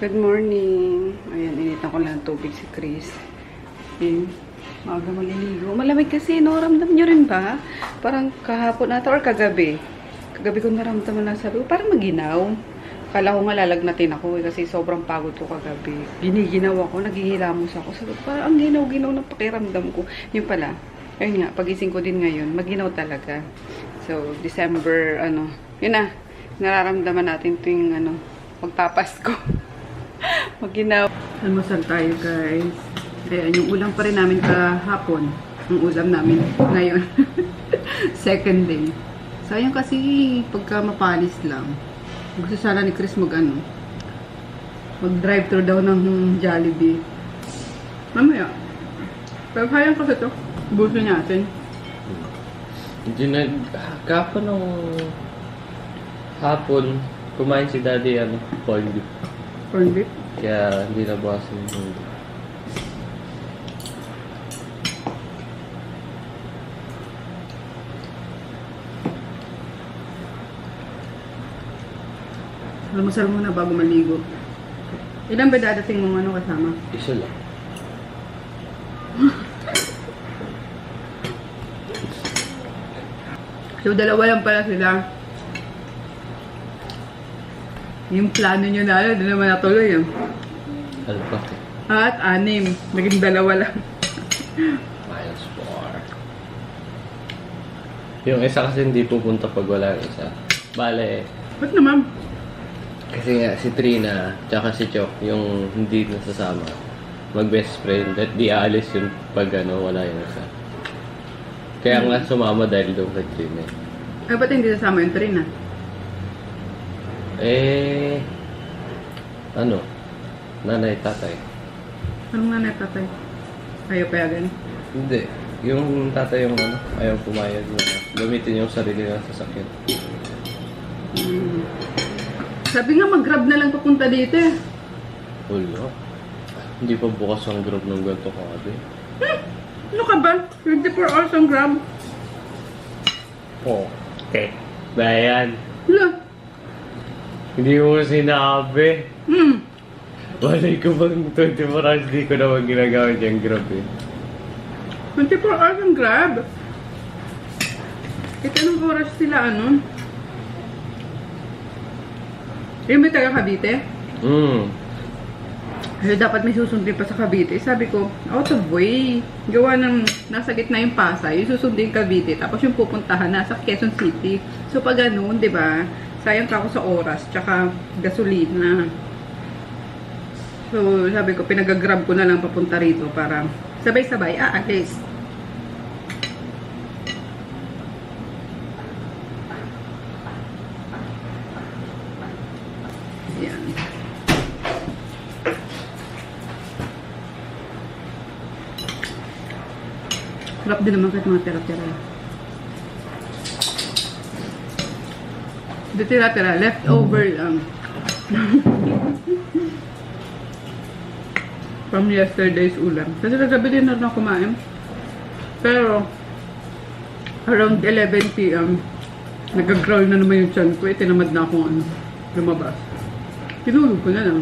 Good morning. Ayan, initan ko lang tubig si Chris. Ayan, maaga maliligo. Malamig kasi, no? Ramdam nyo rin ba? Parang kahapon ata or kagabi. Kagabi ko naramdaman na sabi ko, parang maginaw. Kala ko nga lalagnatin ako kasi sobrang pagod ko kagabi. Giniginaw ako, naghihilamos ako. Sabi ko, parang ang ginaw-ginaw ng pakiramdam ko. Yun pala. Ayun nga, pagising ko din ngayon, maginaw talaga. So, December, yun na. Nararamdaman natin tuwing, magpapasko. Maginaw. Almusal tayo, guys. Ayan, yung ulam pa rin namin kahapon. Ang ulam namin ngayon. Second day. Sayang kasi pagka mapanis lang. Gusto sana ni Chris mag-drive-thru daw ng Jollibee. Mamaya. Pero sayang kasi ito. Buso natin. Hindi na, kahapon ng hapon, kumain si daddy, corned beef. Corned beef? Kaya hindi na bawasan yung corned beef. Almusal muna bago maligo. Ilan ba dadating mong kasama? Isa lang. So, dalawa lang pala sila. Yung plano nyo na di naman natuloy yun. Ano pa? At 6. Naging 2 lang. Minus 4. Yung isa kasi hindi pupunta pag wala yung isa. Bale, Ba't naman? kasi nga si Trina, tsaka si Chok, yung hindi nasasama, mag-best friend, at di aalis yun pag wala yung isa. Kaya nga sumama dahil doon kay Trina. Ay, ba't hindi sasama yung Trina? Nanay, tatay. Anong nanay tatay? Ayaw payagan? Hindi. Yung tatay yung ayaw pumayag na gamitin yung sarili ng sasakyan. Sabi nga mag-grab na lang papunta dito eh. Wala. Hindi pa bukas ang grab ng ganito kagabi. Ano ka ba? 24 hours ang grab. Oh, okay. Bayan. Wala. Hindi mo sinabi. Walay ko bang 24 hours di ko naman ginagamit yung grab eh. 24 hours ang grab. Kahit anong oras sila Yung may taga Cavite? Ay, dapat may susundin pa sa Cavite. Sabi ko, out of way. Gawa ng nasa gitna yung Pasay, yung susundin Cavite, tapos yung pupuntahan nasa Quezon City. So pag ganun, di ba? Sayang ka ako sa oras, tsaka gasolina. So sabi ko, pinag-grab ko na lang papunta rito para sabay-sabay aalis. Yan. Sarap din naman kahit mga tira-tira. Hindi tira-tira, leftover lang. From yesterday's ulam. Kasi kagabi din na kumain. Pero, around 11 p.m., nag-growl na naman yung tiyan ko. Tinamad na akong lumabas. Tinulog ko na lang.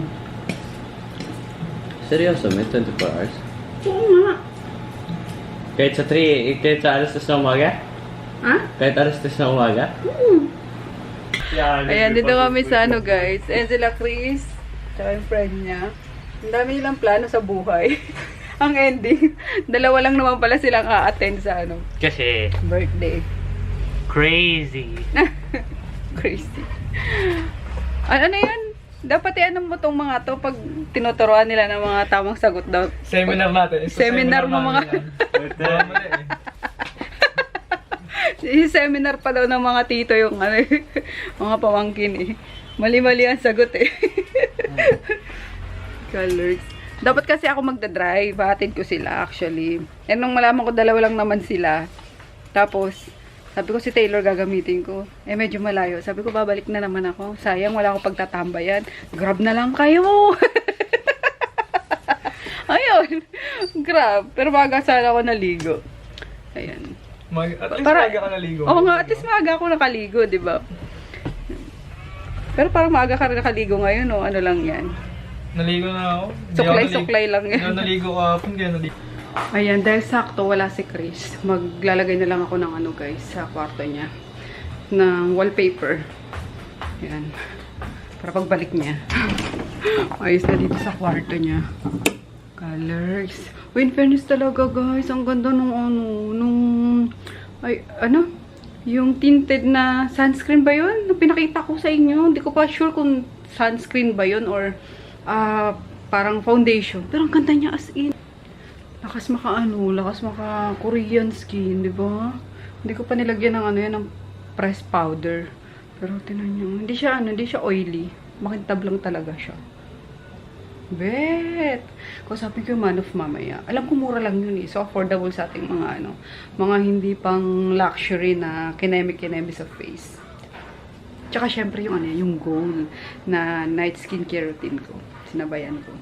Seryoso, may 24 hours? Oo nga. Kahit sa alas 3 ng umaga? Ha? Kahit alas 3 ng umaga? Ayan, dito kami sa guys. Ayan sila Chris. Tsaka yung friend niya. Ang dami nilang plano sa buhay. Ang ending, 2 lang naman pala silang a-attend sa Kasi, birthday. crazy. Crazy. Ano yan? Dapat mo tong mga to pag tinuturuan nila ng mga tamang sagot daw. Seminar natin. Seminar mo mga... Seminar pa daw ng mga tito yung mga pamangkin eh. Mali-mali ang sagot eh. Colors. Dapat kasi ako magdadrive. Hatid ko sila actually. Eh nung malaman ko 2 lang naman sila. Tapos, sabi ko si Taylor gagamitin ko. Eh medyo malayo. Sabi ko babalik na naman ako. Sayang wala akong pagtatambayan. Grab na lang kayo. Ayun. Grab. Pero maaga sana ako naligo. Ayan. At least maaga ka naligo. Oo nga, at least maaga ako nakaligo, di ba? Pero parang maaga ka rin nakaligo ngayon, o ano lang yan. Naligo na ako. Suklay-suklay lang yan. Hindi ako naligo kahapon, kaya naligo. Ayan, dahil sakto wala si Chris, maglalagay na lang ako ng ano guys, sa kwarto niya. Ng wallpaper. Ayan. Para pagbalik niya. Ayos na dito sa kwarto niya. Colors. Uy, in fairness talaga guys, ang ganda nung ano, ay, ano? Yung tinted na sunscreen ba yun? Nung pinakita ko sa inyo, hindi ko pa sure kung sunscreen ba yun or parang foundation. Pero ang ganda niya as in. Lakas maka Korean skin, di ba? Hindi ko pa nilagyan ng ano yan, ng pressed powder. Pero tinan nyo, hindi siya oily. Makintab lang talaga siya. Bet! Kung sabi ko yung Man of mamaya, alam ko mura lang yun eh. So affordable sa ating mga ano, mga hindi pang luxury na kinemi-kinemi sa face. Tsaka syempre yung ano, yung gold na night skincare routine ko. Sinabayan ko.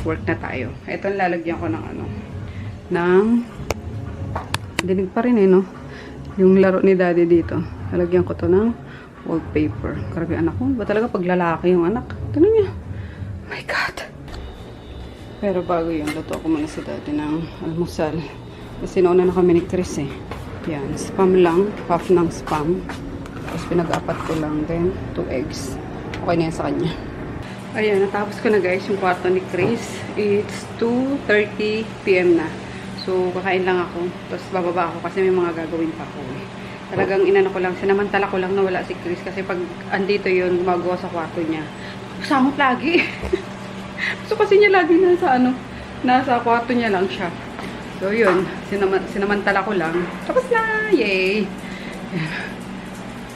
Work na tayo. Ito lalagyan ko ng ano, ng dinig pa rin eh, no? Yung laro ni daddy dito. Lalagyan ko to ng wallpaper. Grabe anak ko. Ba talaga pag lalaki yung anak? Tanong niya. Oh my God. Pero bago yun, luto ako muna si daddy ng almusal. Kasi nauna na kami ni Chris eh. Yan. Spam lang. Half ng spam. Tapos pinag-apat ko lang din. 2 eggs. Okay na yan sa kanya. Ayan, natapos ko na guys yung kwarto ni Chris. It's 2:30 PM na. So, kakain lang ako. Tapos bababa ako kasi may mga gagawin pa ako. Talagang inano ko lang, sinamantala ko lang na wala si Chris. Kasi pag andito yun, gumagawa sa kwarto niya. Samot lagi. So, kasi niya lagi nasa kwarto niya lang siya. So, yun. Sinamantala ko lang. Tapos na! Yay!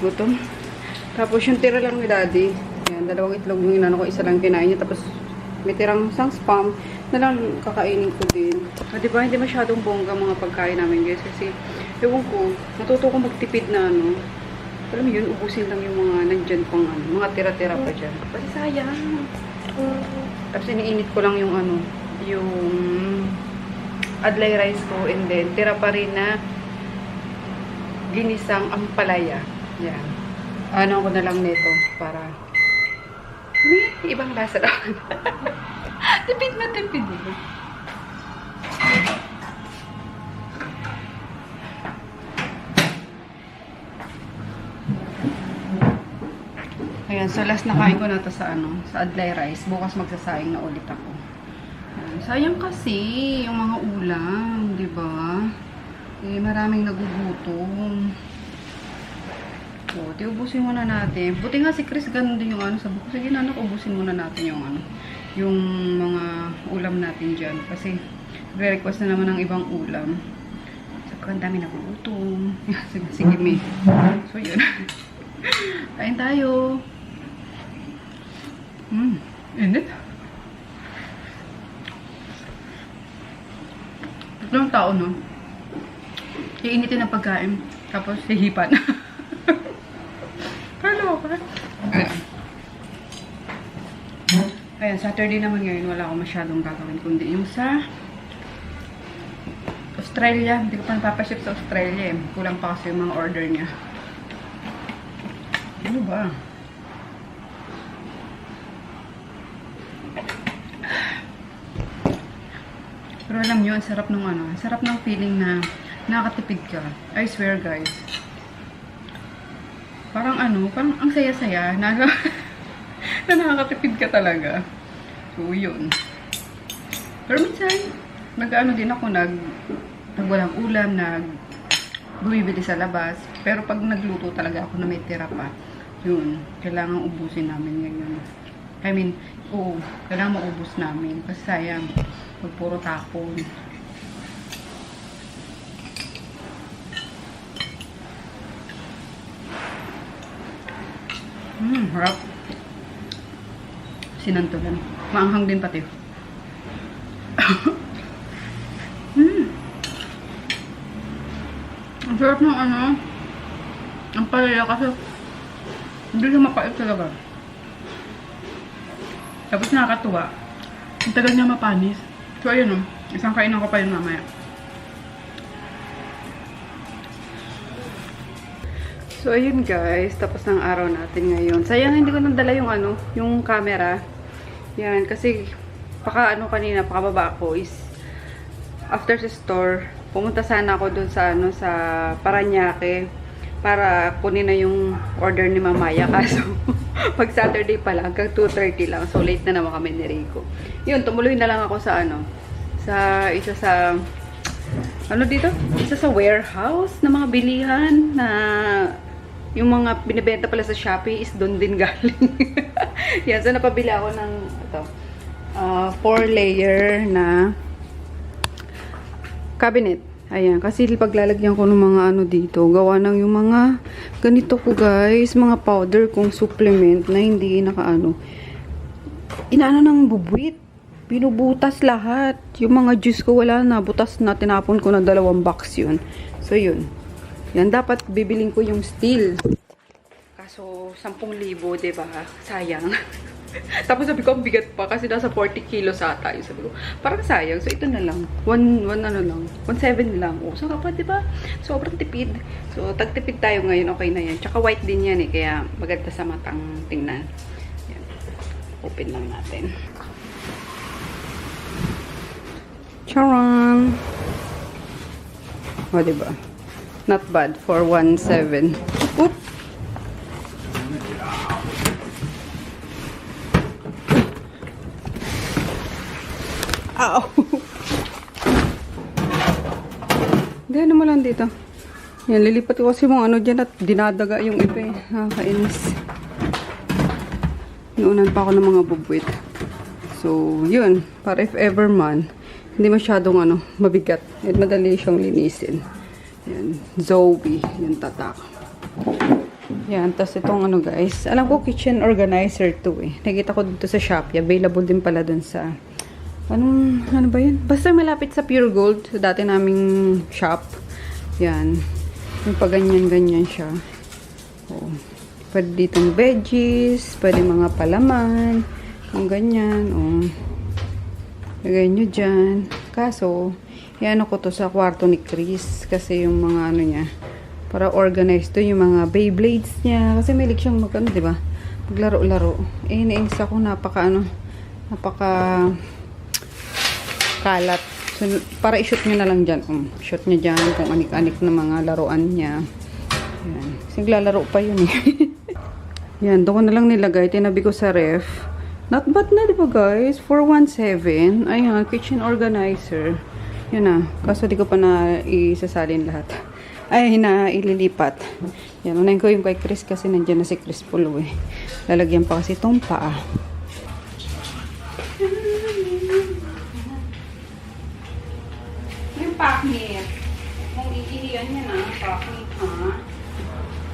Gutom. Tapos yung tira lang ni daddy. Ayan, 2 itlog yung inano ko, isa lang kinain niya. Tapos may tirang isang spam na lang kakainin ko din. Diba, hindi masyadong bongga mga pagkain namin guys. Kasi, ewan ko, natuto ko magtipid na ano. Alam mo yun, ubusin lang yung mga nandyan pang ano, mga tira-tira pa dyan. Kasi sayang. Tapos iniinit ko lang yung ano, yung adlay rice ko. And then, tira pa rin na ginisang ampalaya. Yan. Ano ko na lang nito para may ibang lasa lang. Tipid na tipid. Ayan, so last na kain ko na to sa ano, sa adlay rice. Bukas magsasaing na ulit ako. Ayan, sayang kasi yung mga ulam, 'di ba? Eh maraming nagugutom. So, ubusin muna natin. Buti nga si Chris ganun din yung ano sa buko. Sige na, ubusin muna natin yung ano, yung mga ulam natin dyan. Kasi, re-request na naman ng ibang ulam. So, ang dami nagugutom. Sige, me. So, yun. Kain tayo. Init. Ito yung tao, no? Iinitin ang pagkain. Tapos, hihipan. Ayan, Saturday naman ngayon, wala akong masyadong gagawin kundi yung sa Australia. Hindi ko pa napapaship sa Australia eh. Kulang pa kasi yung mga order niya. Ano ba? Pero alam nyo, ang sarap nung ano, ang sarap ng feeling na nakakatipid ka. I swear guys. Parang ano, parang ang saya-saya na nakakatipid ka talaga. So, yun. Pero minsan, nag-ano din ako, walang ulam, bumibili sa labas. Pero pag nagluto talaga ako na may tira pa, yun, kailangan ubusin namin ngayon. I mean, oo, kailangan maubos namin. Kasi sayang, pag puro tapon. Harap. Sinantulan. Maanghang din pati. Ang sarap ng ano. Ang palaya kasi hindi siya mapait talaga. Tapos nakakatuwa. Ang tagal niya mapanis. So ayun o. Isang kainan ko pa yun mamaya. So, ayun guys, tapos ng araw natin ngayon. Sayang hindi ko nadala yung ano, yung camera. Yan, kasi kanina, pakababa ako is after sa store, pumunta sana ako dun sa sa Paranaque para kunin na yung order ni Mamaya. Kaso, pag Saturday pa lang, hanggang 2:30 lang. So, late na naman kami ni Rico. Yun, tumuloy na lang ako sa isa sa warehouse na mga bilihan na yung mga binibenta pala sa Shopee is doon din galing. Yan, so napabili ako ng 4-layer na cabinet. Ayan, kasi paglalagyan ko ng mga dito, gawa ng yung mga ganito ko guys, mga powder kong supplement na hindi inaano ng bubuit. Binubutas lahat. Yung mga juice ko wala na, butas na, tinapon ko na 2 box yun. So yun. Yan, dapat bibiling ko yung steel. Kaso, 10,000, diba? Sayang. Tapos sabi ko, ang bigat pa kasi nasa 40 kilos ata. Yung sabi ko, parang sayang. So, ito na lang. 1.7 lang. O, saka pa, diba? Sobrang tipid. So, tagtipid tayo ngayon. Okay na yan. Tsaka white din yan eh. Kaya maganda sa matang tingnan. Yan. Open lang natin. Charan! O, diba? Not bad for 1.7. Oop! Ow! Hindi, mo lang dito. Yan, lilipat ko kasi mga dyan at dinadaga yung iba eh. Nakakainis. Inuunan pa ako ng mga bubwit. So, yun. Para if ever man, hindi masyadong mabigat. At madali siyang linisin. Yan. Zoe. Yung tatak. Yan. Tapos itong guys. Alam ko kitchen organizer to eh. Nakita ko dito sa Shopee. Available din pala dun sa ano ba yun? Basta malapit sa Pure Gold. Sa dati naming shop. Yan. Yung pa ganyan-ganyan siya. Oh. Pwede ditong veggies. Pwede mga palaman. Yung ganyan. Oh. Lagay nyo dyan. Kaso, yan ko to sa kwarto ni Chris. Kasi yung mga niya. Para organized to yung mga Beyblades niya. Kasi may siyang diba? Maglaro-laro. Eh, nainis ako. Napaka kalat. So, para i-shoot nyo na lang dyan. Shoot nyo dyan kung anik-anik na mga laruan niya. Yan. Kasi naglalaro pa yun eh. Yan. Doon ko na lang nilagay. Tinabi ko sa ref. Not bad na, diba guys? 417. Ayan. Kitchen organizer. Yun na. Kaso di ko pa na isasalin lahat. Ay, ililipat. Yan. Unahin ko yung kay Chris kasi nandiyan na si Chris Pulo eh. Lalagyan pa kasi itong paa. Paknit. Kung iihiyan niya na, paknit ha.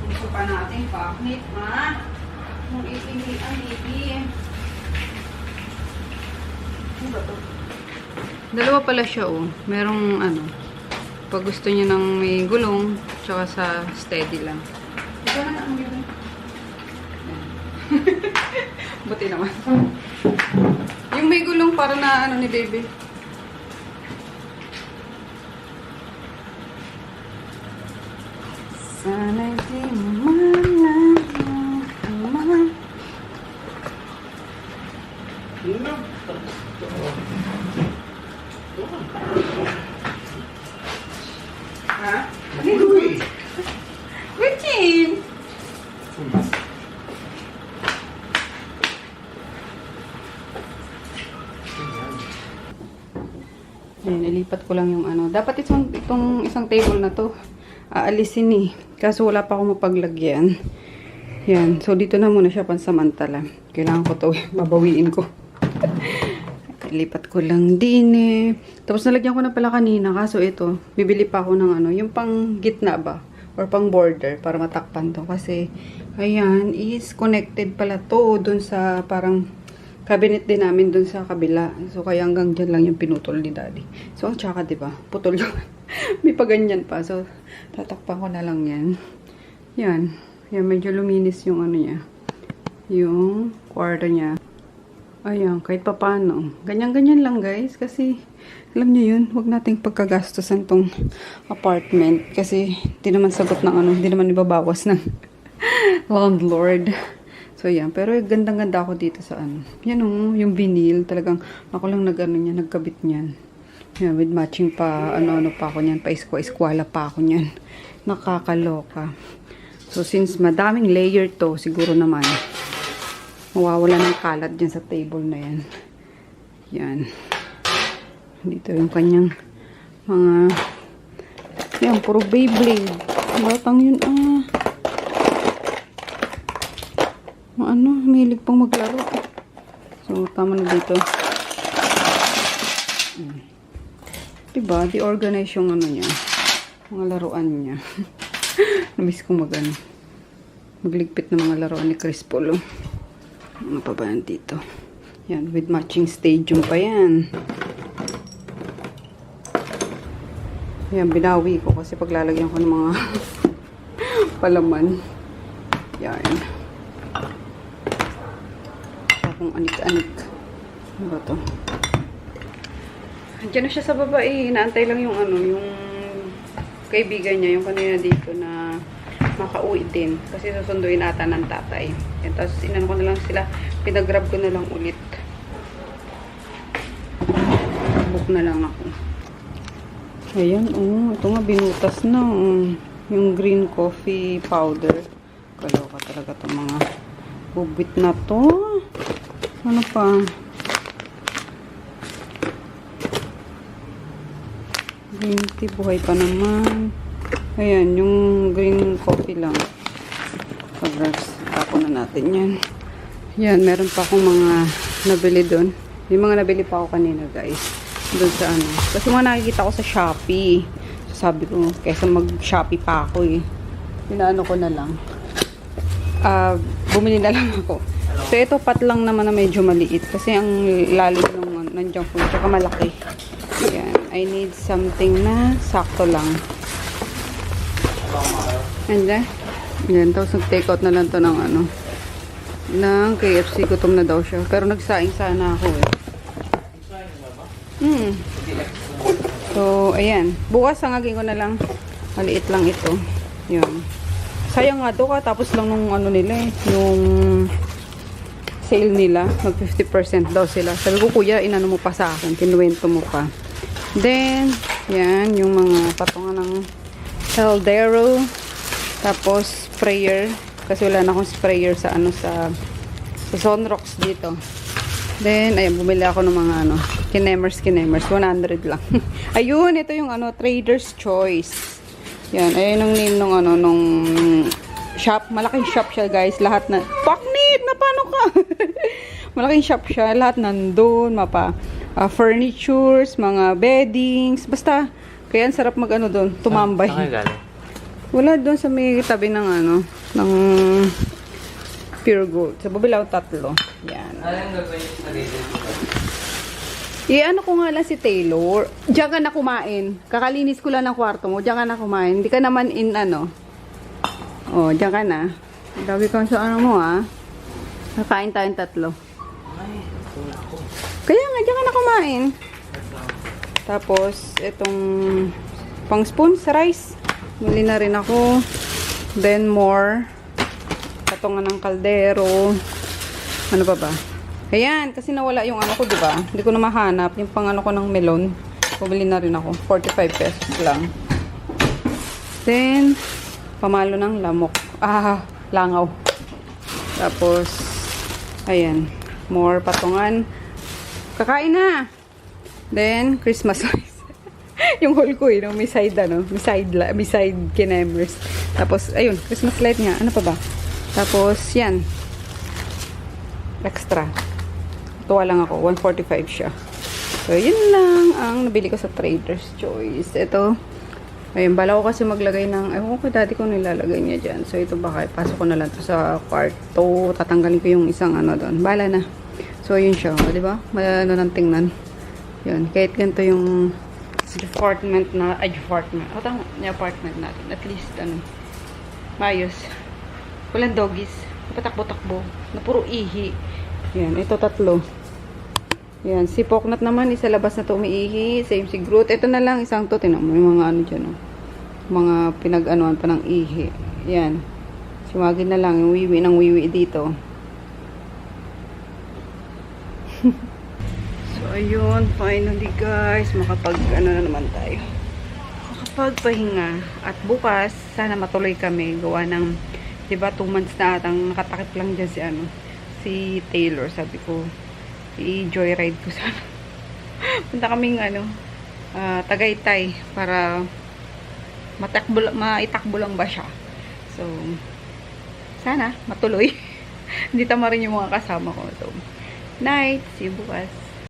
Gusto pa natin paknit ha. Kung iihiyan, baby. Ano ba to? Dalawa pala siya oh. Merong pag gusto niya ng may gulong, tsaka sa steady lang. Ito na ang gulong. Buti naman. Yung may gulong para na ni baby. Sana'y di mo malaman. Ha? Richie! Ayan, ilipat ko lang yung Dapat itong isang table na to aalisin eh. Kaso wala pa akong mapaglagyan. Yan. So, dito na muna siya pansamantala. Kailangan ko to babawiin ko. Lipat ko lang din eh. Tapos nalagyan ko na pala kanina. Kaso ito, bibili pa ako ng yung pang gitna ba? Or pang border para matakpan to. Kasi, ayan, is connected pala to dun sa parang cabinet din namin dun sa kabila. So, kaya hanggang dyan lang yung pinutol ni daddy. So, ang tsaka, diba? Putol yung may paganyan pa. So, tatakpan ko na lang yan. Yan. Yan, medyo luminis yung niya. Yung kwarto niya. Ayan, kahit pa paano. Ganyan-ganyan lang, guys. Kasi, alam nyo yun, huwag nating pagkagastosan tong apartment. Kasi, di naman sagot ng hindi naman ibabawas ng landlord. So, yan. Pero gandang-ganda ako dito sa ano. Yan o, yung vinyl. Talagang ako lang nagkabit niyan. Yan, with matching pa, ano-ano pa ako niyan. Pa-eskwala pa ako niyan. Nakakaloka. So, since madaming layer to, siguro naman, mawawala ng kalat dyan sa table na yan. Yan. Dito yung kanyang mga, yan, puro Beyblade. Batang yun, ano, milig pang maglaro. So, tama na dito. Diba? Di-organize yung ano niya. Mga laruan niya. Namiss kong magligpit ng mga laruan ni Chris Polo. Ano pa ba yan dito? Yan, with matching stadium pa yan. Yan, binawi ko kasi paglalagyan ko ng mga palaman. Yan. Kung anik-anik. Ano ba to? Andiyan na siya sa baba eh. Inaantay lang yung ano, yung kaibigan niya, yung kanina dito na makauwi din. Kasi susunduin ata ng tatay. Yan, tapos inano ko na lang sila. Pinagrab ko na lang ulit. Book na lang ako. Ayan, ito nga binutas na. Yung green coffee powder. Kaloka talaga itong mga bubit na to. Ano pa? Green tea, buhay pa naman. Ayan, yung green coffee lang. Pag-rest, tapo na natin yan. Yan, meron pa akong mga nabili doon. Yung mga nabili pa ako kanina, guys. Doon sa ano. Kasi mga nakikita ko sa Shopee. So, sabi ko, kaysa mag-Shopee pa ako eh. Pinaano ko na lang. Bumili na lang ako. So, ito pat lang naman na medyo maliit. Kasi ang lalim ng junk food. Tsaka malaki. Ayan. I need something na sakto lang. Ayan. Ayan. Tapos nag-take out na lang to ng ano. Ng KFC. Gutom na daw siya. Pero nagsaing sana ako eh. So, ayan. Bukas hangagin ko na lang. Maliit lang ito. Ayan. Sayang nga to ka. Tapos lang nung ano nila eh. Yung sale nila. Mag 50% daw sila. Sabi ko, kuya, inano mo pa sa akin. Kinuwento mo pa. Then, yan. Yung mga patungan ng Caldero. Tapos, sprayer. Kasi wala na akong sprayer sa ano sa Sunrox dito. Then, ayan. Bumili ako ng mga ano. Kinemers. 100 lang. Ayun. Ito yung ano. Trader's Choice. Yan. Ayun ang name nung ano. Nung shop. Malaking shop siya, guys. Lahat na. Paknit! Na paano ka? Malaking shop siya. Lahat nandun. Furnitures, mga beddings. Basta. Kaya ang sarap mag ano doon. Tumambay. Wala doon sa may tabi ng ano. Ng Pure Gold. Sa Babilaw 3. Yan. I-ano ko nga lang si Taylor. Diyan ka na kumain. Kakalinis ko lang ng kwarto mo. Diyan ka na kumain. Hindi ka naman in ano. Oh, diyan ka na. Dabi ka sa ano mo ah. Kakain tayong 3. Kaya nga, diyan ka na kumain. Tapos, itong pang spoon sa rice. Muli na rin ako. Then more. Katungan ng kaldero. Ano pa ba? Ayan, kasi nawala yung ano ko, diba? Hindi ko na mahanap. Yung pang ano ko ng melon. Pumili na rin ako. 45 pesos lang. Then, pamalo ng lamok. Langaw. Tapos, ayan. More patungan. Kakain na! Then, Christmas lights. Yung haul ko eh, no? May side ano. May side kinemers. Tapos, ayun, Christmas light nga. Ano pa ba? Tapos, yan. Extra. Tuwa lang ako. 145 siya. So, yun lang ang nabili ko sa Trader's Choice. Ito. Ayun, bala ko kasi maglagay ng, ayun ko dati ko nilalagay niya dyan. So, ito baka ipasok ko na lang to sa kwarto. Tatanggalin ko yung isang ano doon. Bala na. So, yun siya. O, diba? Ano nang tingnan. Yun. Kahit ganito yung apartment na, apartment. O, tama. Yung apartment natin. At least, ano, maayos. Walang doggies. Patakbo-takbo. Na puro ihi. Yan. Ito 3. Yan. Si Poknat naman, isa labas na to umiihi. Same si Groot. Ito na lang, isang to. Tingnan mo yung mga ano dyan, oh. Mga pinag-anuan pa ng ihi. Yan. Si Maggie na lang, yung wiwi ng wiwi dito. So, ayun. Finally, guys. Ano na naman tayo. Makapagpahinga. At bukas, sana matuloy kami. Gawa ng, diba, 2 months na atang nakatakip lang dyan si Taylor. Sabi ko, i-joyride ko sana. Punta kaming, Tagaytay. Para maitakbo lang ba siya. So, sana matuloy. Hindi tama rin yung mga kasama ko. So, night. See you bukas.